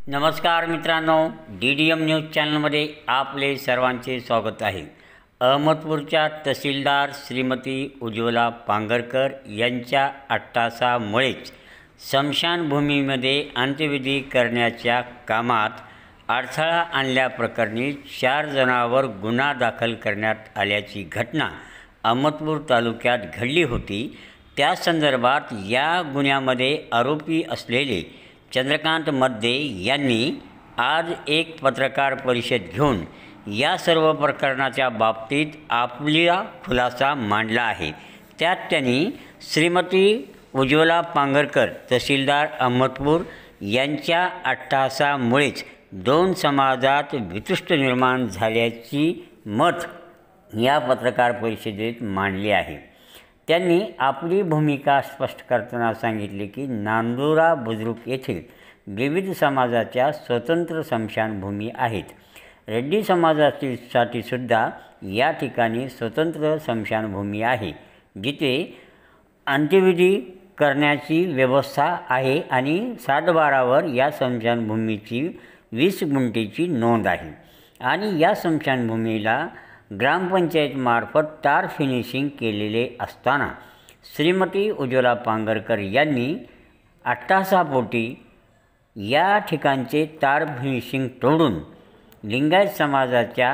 नमस्कार मित्रांनो, DDM news चॅनलमध्ये आपले सर्वांचे स्वागत आहे। अहमदपूरच्या तहसीलदार श्रीमती उज्ज्वला पांगरकर यांच्या अट्टासामुळेच स्मशानभूमीमध्ये अंत्यविधी करण्याच्या कामात अडथळा आणल्याप्रकरणी 4 जणांवर गुन्हा दाखल करण्यात आल्याची घटना अहमदपूर तालुक्यात घडली होती। त्या संदर्भात या गुन्ह्यामध्ये आरोपी असलेले चंद्रकांत मद्दे यांनी आज एक पत्रकार परिषद घेऊन या सर्व प्रकरणाच्या बाबतीत आपला खुलासा मांडला आहे। त्यात त्यांनी श्रीमती उज्ज्वला पांगरकर तहसीलदार अहमदपूर यांच्या अट्टहासामुळेच 2 समाजात वितुष्ट निर्माण झाल्याची मत या पत्रकार परिषदेत मांडले आहे। त्यांनी आपली भूमिका स्पष्ट करताना सांगितले की नांदुरा बुद्रुक येथील विविध समाजाच्या स्वतंत्र स्मशानभूमी आहेत। रेड्डी समाजासाठी सुद्धा या ठिकाणी स्वतंत्र स्मशानभूमी आहे, जिथे अंत्यविधी करण्याची व्यवस्था आहे आणि 7/12वर या स्मशानभूमीची 20 गुंठेची नोंद आहे आणि या स्मशानभूमीला ग्रामपंचायतमार्फत तार फिनिशिंग केलेले असताना श्रीमती उज्ज्वला पांगरकर यांनी अट्टहासापोटी या ठिकाणचे तार फिनिशिंग तोडून लिंगायत समाजाच्या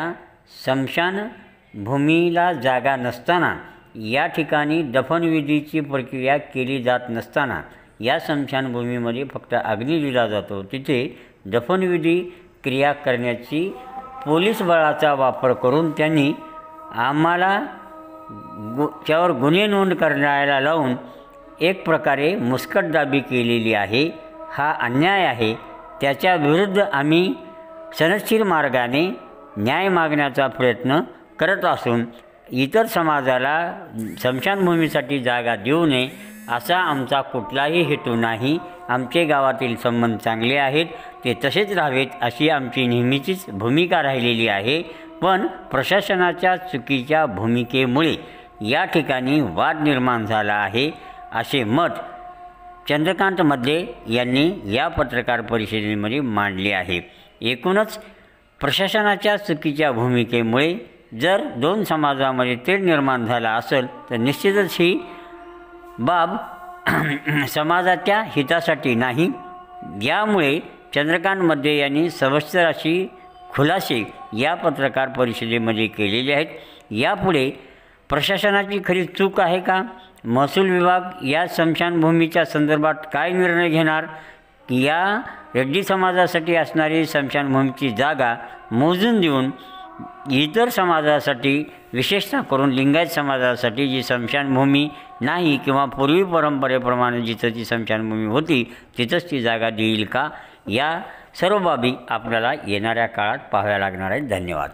स्मशानभूमीला जागा नसताना या ठिकाणी दफनविधीची प्रक्रिया केली जात नसताना या स्मशानभूमीमध्ये फक्त अग्नी दिला जातो, तिथे दफनविधी क्रिया करण्याची पोलीस बळाचा वापर करून त्यांनी आम्हाला त्यावर गुन्हे नोंद करायला लावून एक प्रकारे मुस्कटदाबी केलेली आहे। हा अन्याय आहे। त्याच्या विरुद्ध आम्ही सनदशीर मार्गाने न्याय मागण्याचा प्रयत्न करत असून इतर समाजाला स्मशानभूमीसाठी जागा देऊ नये असा आमचा कुठलाही हेतू नाही। आमचे गावातील संबंध चांगले आहेत, ते तसेच राहावेत अशी आमची नेहमीचीच भूमिका राहिलेली आहे। पण प्रशासनाच्या चुकीच्या भूमिकेमुळे या ठिकाणी वाद निर्माण झाला आहे, असे मत चंद्रकांत मद्दे यांनी या पत्रकार परिषदेमध्ये मांडले आहे। एकूणच प्रशासनाच्या चुकीच्या भूमिकेमुळे जर 2 समाजामध्ये तेढ निर्माण झाला असेल तर निश्चितच ही बाब समाजाच्या हितासाठी नाही। यामुळे चंद्रकांत मद्दे यांनी सविस्तर अशी खुलासे या पत्रकार परिषदेमध्ये केलेले आहेत। यापुढे प्रशासनाची खरी चूक आहे का? महसूल विभाग या स्मशानभूमीच्या संदर्भात काय निर्णय घेणार? या रेड्डी समाजासाठी असणारी स्मशानभूमीची जागा मोजून देऊन इतर समाजासाठी, विशेषतः करून लिंगायत समाजासाठी जी स्मशानभूमी नाही किंवा पूर्वी परंपरेप्रमाणे जिथं ती स्मशानभूमी होती तिथंच ती जागा देईल का? या सर्व बाबी आपल्याला येणाऱ्या काळात पाहाव्या लागणार आहेत। धन्यवाद।